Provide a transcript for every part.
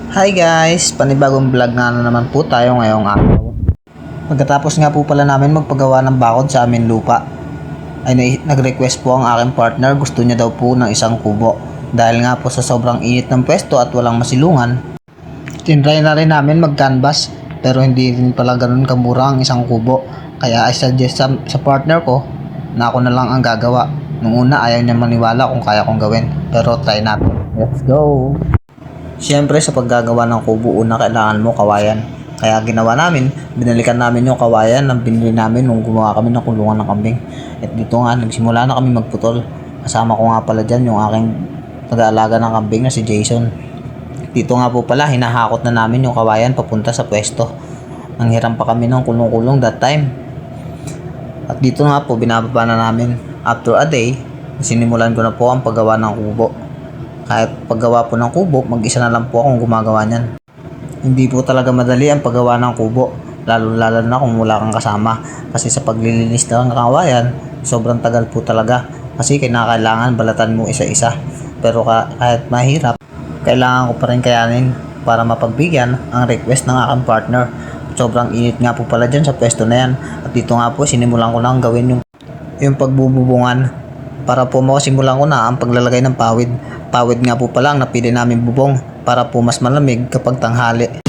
Hi guys! Panibagong vlog na naman po tayo ngayong araw. Pagkatapos nga po pala namin magpagawa ng bakod sa amin lupa, ay nag-request po ang aking partner, gusto niya daw po ng isang kubo. Dahil nga po sa sobrang init ng pwesto at walang masilungan, tinry na rin namin mag-canvas pero hindi rin pala ganun kamura ang isang kubo. Kaya I suggest sa partner ko na ako na lang ang gagawa. Nung una ayaw niya maniwala kung kaya kong gawin, pero try natin. Let's go! Siyempre sa paggagawa ng kubo, una kailangan mo kawayan. Kaya ginawa namin, binalikan namin yung kawayan na binili namin nung gumawa kami ng kulungan ng kambing. At dito nga, nagsimula na kami magputol. Kasama ko nga pala dyan yung aking pag-aalaga ng kambing na si Jason. Dito nga po pala, hinahakot na namin yung kawayan papunta sa pwesto. Nanghiram pa kami ng kulong-kulong that time. At dito nga po, binababa na namin. After a day, sinimulan ko na po ang paggawa ng kubo. Kahit paggawa po ng kubo, mag-isa na lang po akong gumagawa niyan. Hindi po talaga madali ang paggawa ng kubo, lalo na kung wala kang kasama. Kasi sa paglilinis ng kawayan, sobrang tagal po talaga. Kasi kailangan balatan mo isa-isa. Pero kahit mahirap, kailangan ko pa rin kayanin para mapagbigyan ang request ng aking partner. Sobrang init nga po pala dyan sa pwesto na yan. At dito nga po, sinimulan ko lang gawin yung pagbububungan. Para po makasimulan ko na ang paglalagay ng pawid. Pawid nga po pala ang napili namin bubong para po mas malamig kapag tanghali.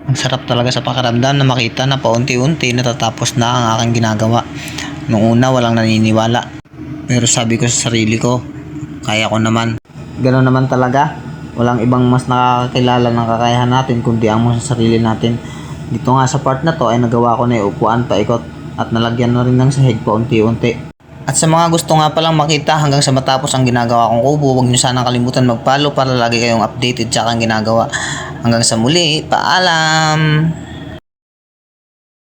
Ang sarap talaga sa pakiramdam na makita na paunti-unti natatapos na ang aking ginagawa. Noong una walang naniniwala. Pero sabi ko sa sarili ko, kaya ko naman. Ganoon naman talaga. Walang ibang mas nakakakilala ng kakayahan natin kundi ang sa sarili natin. Dito nga sa part na to ay nagawa ko na yung upuan paikot at nalagyan na rin ng sahig paunti-unti. At sa mga gusto nga palang makita hanggang sa matapos ang ginagawa kong kubo, huwag nyo sanang kalimutan mag-follow para lagi kayong updated sa aking ginagawa. Hanggang sa muli, paalam!